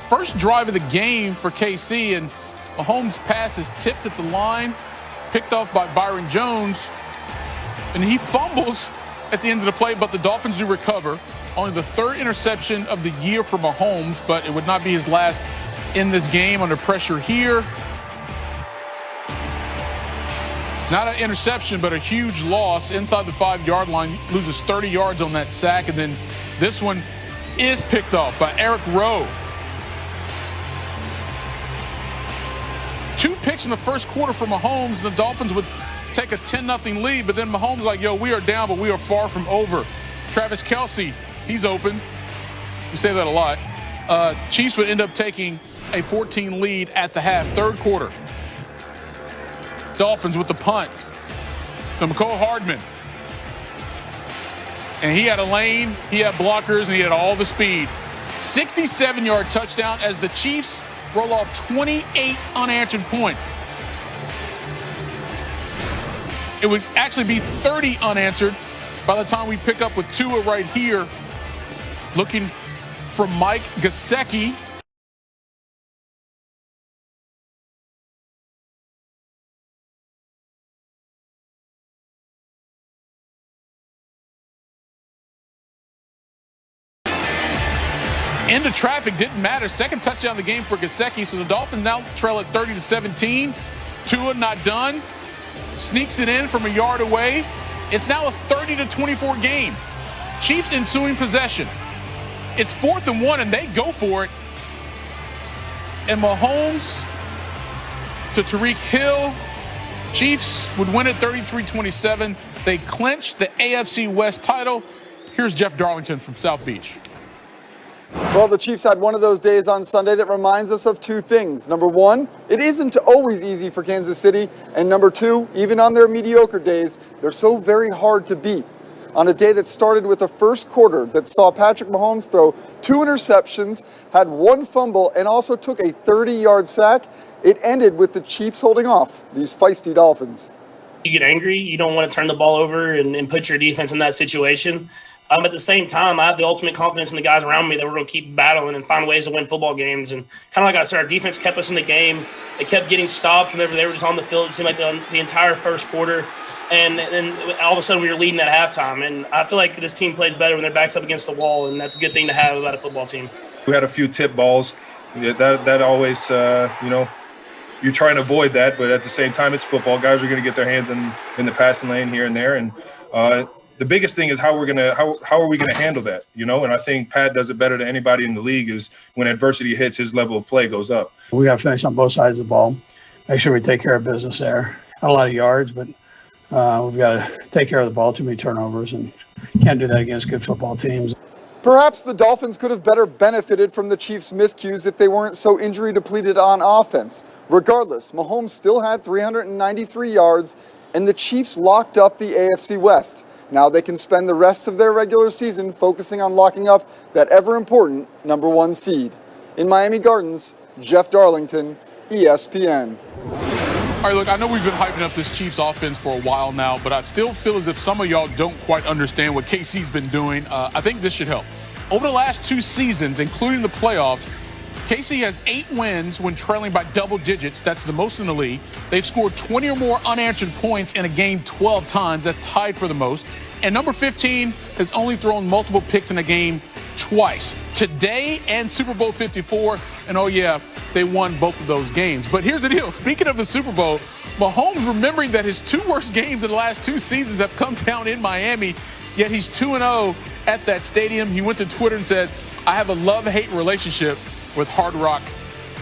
First drive of the game for KC, and Mahomes' pass is tipped at the line, picked off by Byron Jones, and he fumbles at the end of the play, but the Dolphins do recover. Only the third interception of the year for Mahomes, but it would not be his last in this game. Under pressure here. Not an interception, but a huge loss inside the 5-yard line. Loses 30 yards on that sack, and then this one is picked off by Eric Rowe. 2 picks in the first quarter for Mahomes. The Dolphins would take a 10-0 lead, but then Mahomes like, yo, we are down, but we are far from over. Travis Kelce, he's open. We say that a lot. Chiefs would end up taking a 14 lead at the half, third quarter. Dolphins with the punt to McCole Hardman. And he had a lane, he had blockers, and he had all the speed. 67-yard touchdown as the Chiefs roll off 28 unanswered points. It would actually be 30 unanswered by the time we pick up with Tua right here. Looking for Mike Gesicki. Into traffic, didn't matter. Second touchdown of the game for Gesicki, so the Dolphins now trail at 30-17. Tua not done. Sneaks it in from a yard away. It's now a 30-24 game. Chiefs ensuing possession. It's 4th and 1, and they go for it. And Mahomes to Tyreek Hill. Chiefs would win it 33-27. They clinch the AFC West title. Here's Jeff Darlington from South Beach. Well, the Chiefs had one of those days on Sunday that reminds us of 2 things. Number 1, it isn't always easy for Kansas City. And number 2, even on their mediocre days, they're so very hard to beat. On a day that started with a first quarter that saw Patrick Mahomes throw 2 interceptions, had 1 fumble, and also took a 30-yard sack, it ended with the Chiefs holding off these feisty Dolphins. You get angry, you don't want to turn the ball over and put your defense in that situation. At the same time, I have the ultimate confidence in the guys around me that we're going to keep battling and find ways to win football games. And kind of like I said, our defense kept us in the game. They kept getting stopped whenever they were just on the field. It seemed like the entire first quarter. And then all of a sudden we were leading at halftime. And I feel like this team plays better when their back's up against the wall, and that's a good thing to have about a football team. We had a few tip balls. That always, you're trying to avoid that. But at the same time, it's football. Guys are going to get their hands in the passing lane here and there. And the biggest thing is how are we gonna handle that, And I think Pat does it better than anybody in the league. Is when adversity hits, his level of play goes up. We got to finish on both sides of the ball. Make sure we take care of business there. Not a lot of yards, but we've got to take care of the ball. Too many turnovers, and can't do that against good football teams. Perhaps the Dolphins could have better benefited from the Chiefs' miscues if they weren't so injury depleted on offense. Regardless, Mahomes still had 393 yards, and the Chiefs locked up the AFC West. Now they can spend the rest of their regular season focusing on locking up that ever-important number 1 seed. In Miami Gardens, Jeff Darlington, ESPN. All right, look, I know we've been hyping up this Chiefs offense for a while now, but I still feel as if some of y'all don't quite understand what KC's been doing. I think this should help. Over the last 2 seasons, including the playoffs, KC has 8 wins when trailing by double digits. That's the most in the league. They've scored 20 or more unanswered points in a game 12 times. That's tied for the most. And number 15 has only thrown multiple picks in a game twice. Today and Super Bowl 54. And oh yeah, they won both of those games. But here's the deal. Speaking of the Super Bowl, Mahomes remembering that his 2 worst games in the last 2 seasons have come down in Miami, yet he's 2-0 at that stadium. He went to Twitter and said, I have a love-hate relationship with Hard Rock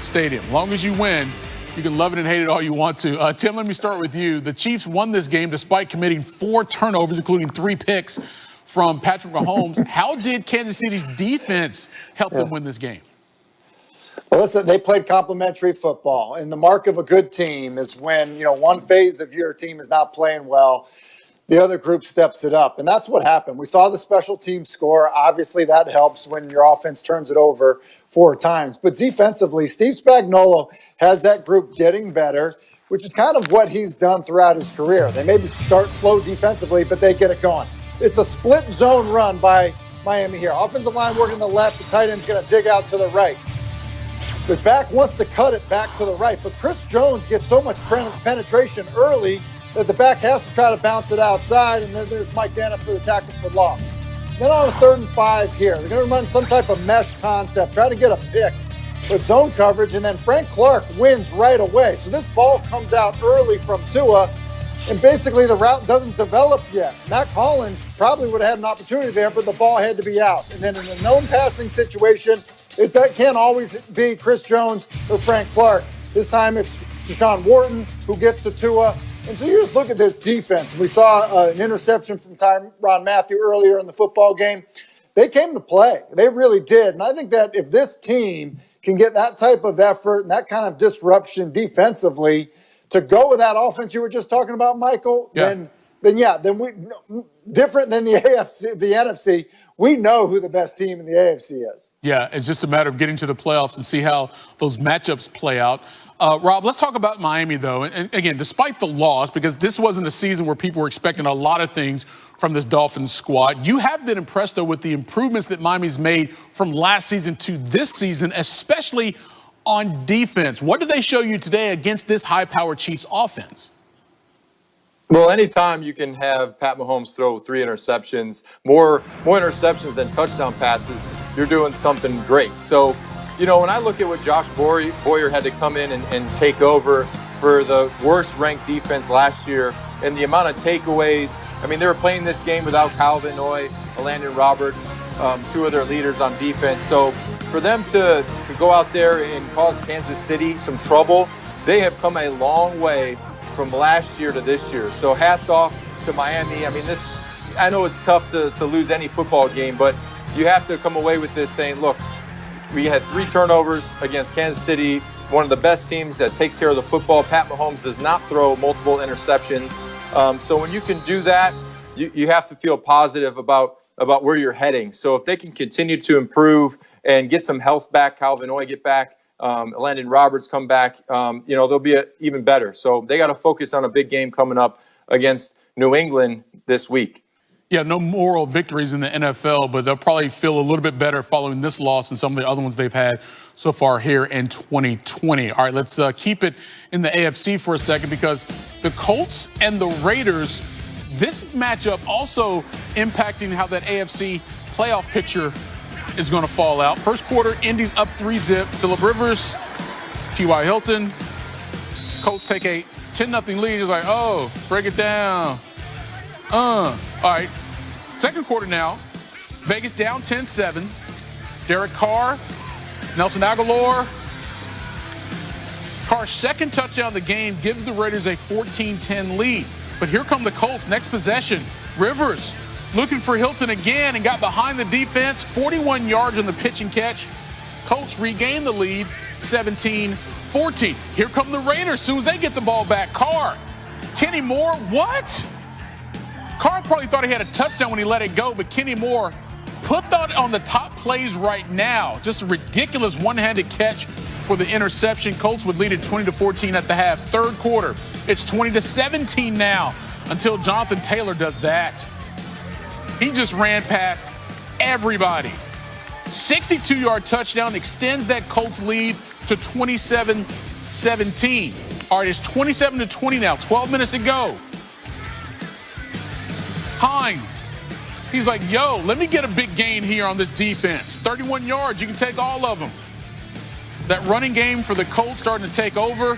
Stadium. As long as you win, you can love it and hate it all you want to. Tim, let me start with you. The Chiefs won this game despite committing 4 turnovers, including 3 picks from Patrick Mahomes. How did Kansas City's defense help them win this game? Well, listen, they played complementary football, and the mark of a good team is when, one phase of your team is not playing well, the other group steps it up. And that's what happened. We saw the special team score. Obviously, that helps when your offense turns it over 4 times. But defensively, Steve Spagnuolo has that group getting better, which is kind of what he's done throughout his career. They maybe start slow defensively, but they get it going. It's a split zone run by Miami here. Offensive line working the left. The tight end's going to dig out to the right. the back wants to cut it back to the right, but Chris Jones gets so much penetration early that the back has to try to bounce it outside, and then there's Mike Dana for the tackle for loss. Then on a 3rd and 5 here, they're going to run some type of mesh concept, try to get a pick with zone coverage, and then Frank Clark wins right away. So this ball comes out early from Tua, and basically the route doesn't develop yet. Matt Collins probably would have had an opportunity there, but the ball had to be out. And then in a known passing situation, it can't always be Chris Jones or Frank Clark. This time it's Deshaun Wharton who gets to Tua. And so you just look at this defense. We saw an interception from Tyrann Mathieu earlier in the football game. They came to play. They really did. And I think that if this team can get that type of effort and that kind of disruption defensively to go with that offense you were just talking about, Michael, then we different than the AFC, the NFC. We know who the best team in the AFC is. Yeah, it's just a matter of getting to the playoffs and see how those matchups play out. Rob, let's talk about Miami, though. And again, despite the loss, because this wasn't a season where people were expecting a lot of things from this Dolphins squad, you have been impressed, though, with the improvements that Miami's made from last season to this season, especially on defense. What did they show you today against this high-powered Chiefs offense? Well, anytime you can have Pat Mahomes throw 3 interceptions, more interceptions than touchdown passes, you're doing something great. So, you know, when I look at what Josh Boyer had to come in and take over for the worst-ranked defense last year and the amount of takeaways, I mean, they were playing this game without Kyle Van Noy, Landon Roberts, 2 of their leaders on defense. So for them to go out there and cause Kansas City some trouble, they have come a long way from last year to this year. So hats off to Miami. I mean, I know it's tough to lose any football game, but you have to come away with this saying, look, we had 3 turnovers against Kansas City, one of the best teams that takes care of the football. Pat Mahomes does not throw multiple interceptions. So when you can do that, you have to feel positive about where you're heading. So if they can continue to improve and get some health back, Kyle Van Noy get back, Landon Roberts come back, they'll be even better. So they got to focus on a big game coming up against New England this week. Yeah, no moral victories in the NFL, but they'll probably feel a little bit better following this loss and some of the other ones they've had so far here in 2020. All right, let's keep it in the AFC for a second, because the Colts and the Raiders, this matchup also impacting how that AFC playoff picture is going to fall out. First quarter, Indy's up 3-zip. Phillip Rivers, T.Y. Hilton. Colts take a 10-0 lead. He's like, oh, break it down. All right. Second quarter now. Vegas down 10-7. Derek Carr, Nelson Aguilar. Carr's second touchdown of the game gives the Raiders a 14-10 lead. But here come the Colts. Next possession. Rivers looking for Hilton again and got behind the defense. 41 yards on the pitch and catch. Colts regain the lead, 17-14. Here come the Raiders as soon as they get the ball back. Carr, Kenny Moore, what? Carr probably thought he had a touchdown when he let it go, but Kenny Moore put that on the top plays right now. Just a ridiculous one-handed catch for the interception. Colts would lead it 20-14 at the half. Third quarter, it's 20-17 now until Jonathan Taylor does that. He just ran past everybody. 62-yard touchdown extends that Colts lead to 27-17. All right, it's 27-20 now, 12 minutes to go. Hines, he's like, yo, let me get a big gain here on this defense. 31 yards, you can take all of them. That running game for the Colts starting to take over.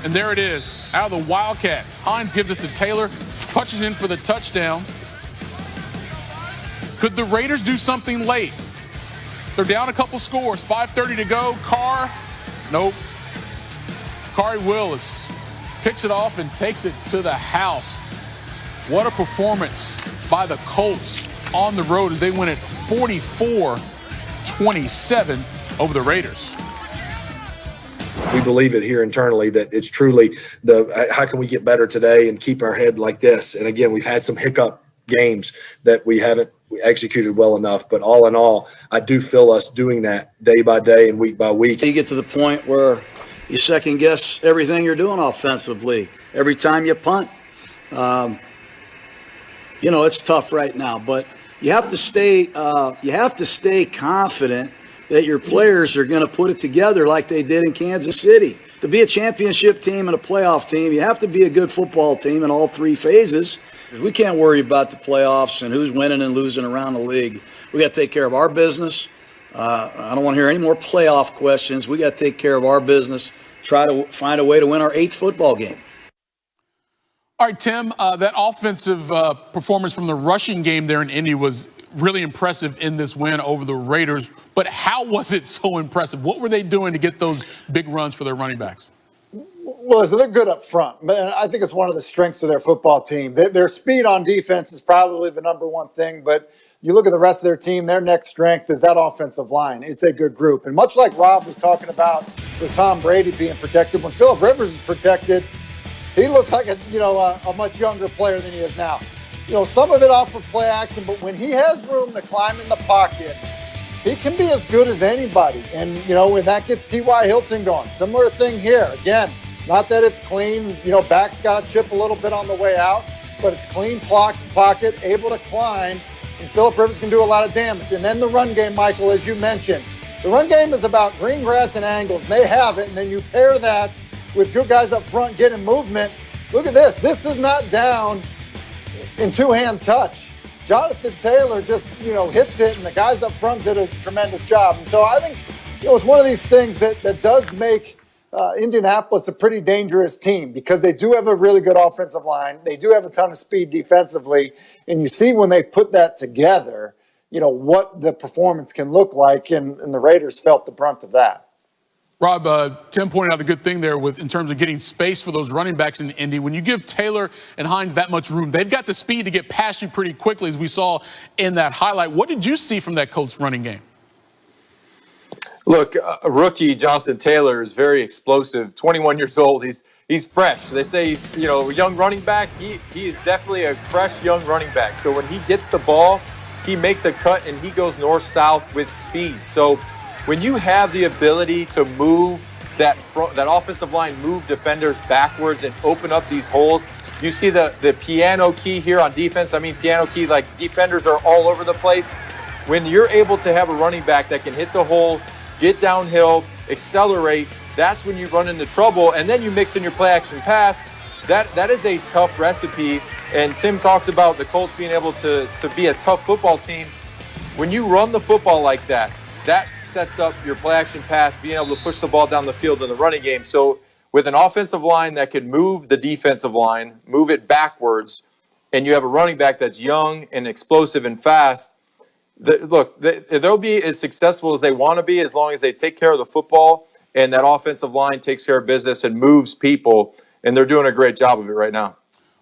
And there it is, out of the Wildcat. Hines gives it to Taylor, punches in for the touchdown. Could the Raiders do something late? They're down a couple scores, 5:30 to go. Carr, nope. Khari Willis picks it off and takes it to the house. What a performance by the Colts on the road as they win it 44-27 over the Raiders. We believe it here internally that it's truly how can we get better today and keep our head like this? And again, we've had some hiccup games that we haven't executed well enough. But all in all, I do feel us doing that day by day and week by week. You get to the point where you second guess everything you're doing offensively every time you punt. It's tough right now, but you have to stay confident that your players are going to put it together like they did in Kansas City. To be a championship team and a playoff team, you have to be a good football team in all three phases. We can't worry about the playoffs and who's winning and losing around the league. We got to take care of our business. I don't want to hear any more playoff questions. We got to take care of our business, try to find a way to win our 8th football game. All right, Tim, that offensive performance from the rushing game there in Indy was really impressive in this win over the Raiders. But how was it so impressive? What were they doing to get those big runs for their running backs? Well, so they're good up front. But I think it's one of the strengths of their football team. Their speed on defense is probably the number one thing. But you look at the rest of their team, their next strength is that offensive line. It's a good group. And much like Rob was talking about with Tom Brady being protected, when Phillip Rivers is protected, he looks like a much younger player than he is now. Some of it off of play action, but when he has room to climb in the pocket, he can be as good as anybody. And, when that gets T.Y. Hilton going, similar thing here. Again, not that it's clean, back's got to chip a little bit on the way out, but it's clean pocket, able to climb, and Phillip Rivers can do a lot of damage. And then the run game, Michael, as you mentioned, the run game is about green grass and angles, and they have it, and then you pair that with good guys up front getting movement. Look at this. This is not down in two-hand touch. Jonathan Taylor just, hits it, and the guys up front did a tremendous job. And so I think, it's one of these things that does make Indianapolis a pretty dangerous team because they do have a really good offensive line. They do have a ton of speed defensively. And you see when they put that together, what the performance can look like. And the Raiders felt the brunt of that. Rob, Tim pointed out a good thing there in terms of getting space for those running backs in Indy. When you give Taylor and Hines that much room, they've got the speed to get past you pretty quickly, as we saw in that highlight. What did you see from that Colts running game? Look, a rookie, Jonathan Taylor, is very explosive. 21 years old. He's fresh. They say he's, a young running back. He is definitely a fresh young running back. So when he gets the ball, he makes a cut and he goes north-south with speed. So when you have the ability to move that offensive line, move defenders backwards and open up these holes, you see the piano key here on defense. I mean, piano key, like defenders are all over the place. When you're able to have a running back that can hit the hole, get downhill, accelerate, that's when you run into trouble. And then you mix in your play action pass. That is a tough recipe. And Tim talks about the Colts being able to be a tough football team. When you run the football like that, that sets up your play action pass, being able to push the ball down the field in the running game. So with an offensive line that can move the defensive line, move it backwards, and you have a running back that's young and explosive and fast, they'll be as successful as they want to be as long as they take care of the football and that offensive line takes care of business and moves people, and they're doing a great job of it right now.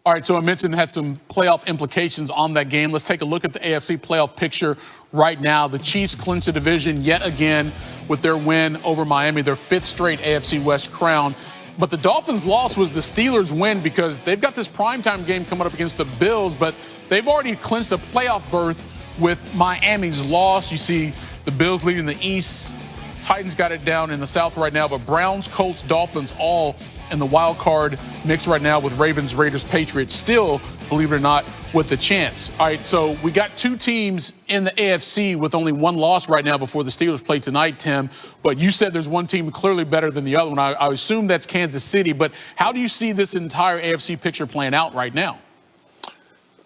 All right, so I mentioned it had some playoff implications on that game. Let's take a look at the AFC playoff picture right now. The Chiefs clinched the division yet again with their win over Miami, their 5th straight AFC West crown. But the Dolphins' loss was the Steelers' win because they've got this primetime game coming up against the Bills, but they've already clinched a playoff berth with Miami's loss. You see the Bills leading the East. Titans got it down in the South right now, but Browns, Colts, Dolphins all in the wild card mix right now with Ravens, Raiders, Patriots still, believe it or not, with a chance. All right, so we got 2 teams in the AFC with only 1 loss right now before the Steelers play tonight, Tim. But you said there's one team clearly better than the other one. I assume that's Kansas City. But how do you see this entire AFC picture playing out right now?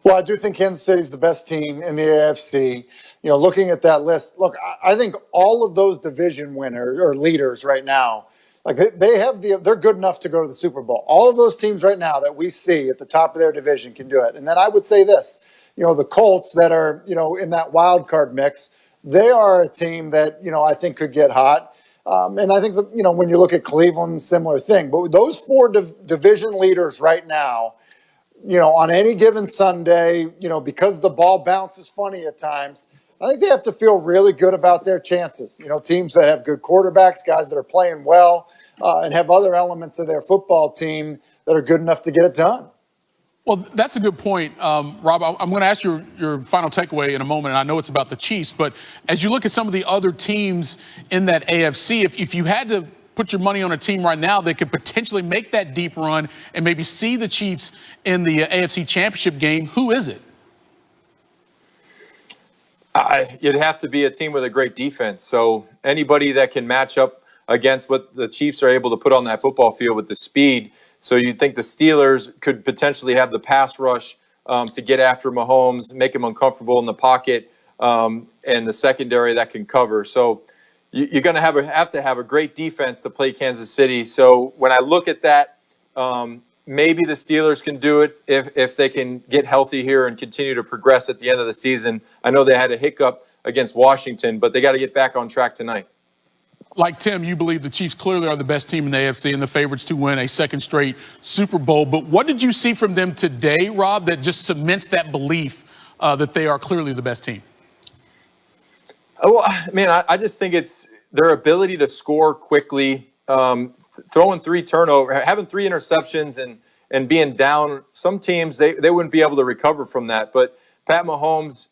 Well, I do think Kansas City is the best team in the AFC. Looking at that list, look, I think all of those division winners or leaders right now, like they're good enough to go to the Super Bowl. All of those teams right now that we see at the top of their division can do it. And then I would say this, the Colts that are, in that wild card mix, they are a team that, I think could get hot. And I think that, when you look at Cleveland, similar thing. But those 4 division leaders right now, on any given Sunday, because the ball bounces funny at times, I think they have to feel really good about their chances. Teams that have good quarterbacks, guys that are playing well, and have other elements of their football team that are good enough to get it done. Well, that's a good point, Rob. I'm going to ask your final takeaway in a moment, and I know it's about the Chiefs. But as you look at some of the other teams in that AFC, if you had to put your money on a team right now that could potentially make that deep run and maybe see the Chiefs in the AFC Championship game, who is it? It'd have to be a team with a great defense. So anybody that can match up against what the Chiefs are able to put on that football field with the speed. So you'd think the Steelers could potentially have the pass rush to get after Mahomes, make him uncomfortable in the pocket, and the secondary that can cover. So you're going to have to have a great defense to play Kansas City. So when I look at that, maybe the Steelers can do it if they can get healthy here and continue to progress at the end of the season. I know they had a hiccup against Washington, but they got to get back on track tonight. Like Tim, you believe the Chiefs clearly are the best team in the AFC and the favorites to win a second straight Super Bowl. But what did you see from them today, Rob, that just cements that belief that they are clearly the best team? Oh, man, I just think it's their ability to score quickly, throwing 3 turnovers, having 3 interceptions and being down. Some teams, they wouldn't be able to recover from that. But Pat Mahomes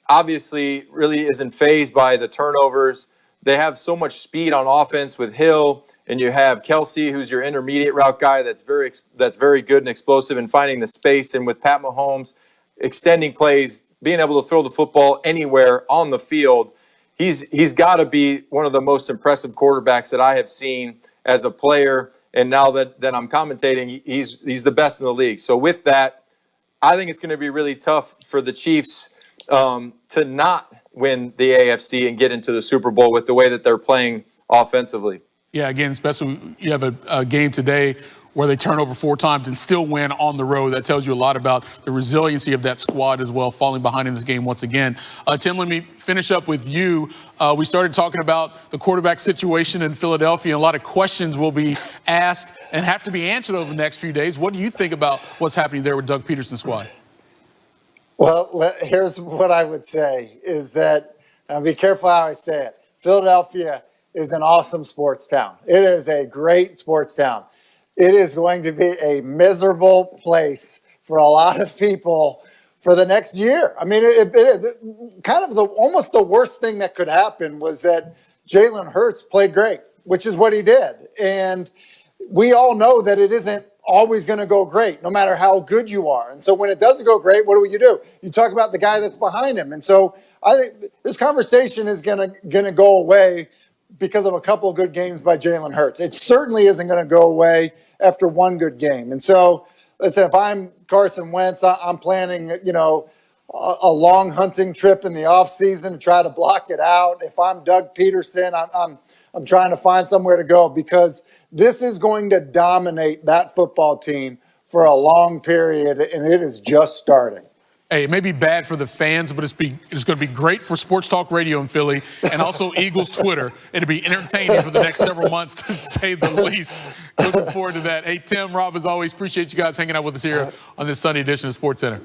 obviously really isn't fazed by the turnovers. They have so much speed on offense with Hill, and you have Kelsey, who's your intermediate route guy that's very good and explosive in finding the space. And with Pat Mahomes extending plays, being able to throw the football anywhere on the field, he's got to be one of the most impressive quarterbacks that I have seen as a player. And now that I'm commentating, he's the best in the league. So with that, I think it's going to be really tough for the Chiefs to not win the AFC and get into the Super Bowl with the way that they're playing offensively. Yeah, again, especially you have a game today where they turn over 4 times and still win on the road. That tells you a lot about the resiliency of that squad as well, falling behind in this game once again. Tim, let me finish up with you. We started talking about the quarterback situation in Philadelphia, and a lot of questions will be asked and have to be answered over the next few days. What do you think about what's happening there with Doug Peterson's squad? Well, here's what I would say is that, be careful how I say it, Philadelphia is an awesome sports town. It is a great sports town. It is going to be a miserable place for a lot of people for the next year. I mean, kind of almost the worst thing that could happen was that Jalen Hurts played great, which is what he did. And we all know that it isn't always going to go great, no matter how good you are. And so when it doesn't go great, what do? You talk about the guy that's behind him. And so I think this conversation is going to go away because of a couple of good games by Jalen Hurts. It certainly isn't going to go away after one good game. And so, listen, if I'm Carson Wentz, I'm planning, a long hunting trip in the offseason to try to block it out. If I'm Doug Peterson, I'm trying to find somewhere to go because this is going to dominate that football team for a long period, and it is just starting. Hey, it may be bad for the fans, but it's going to be great for Sports Talk Radio in Philly and also Eagles Twitter. It'll be entertaining for the next several months, to say the least. Looking forward to that. Hey, Tim, Rob, as always, appreciate you guys hanging out with us here on this Sunday edition of Sports Center.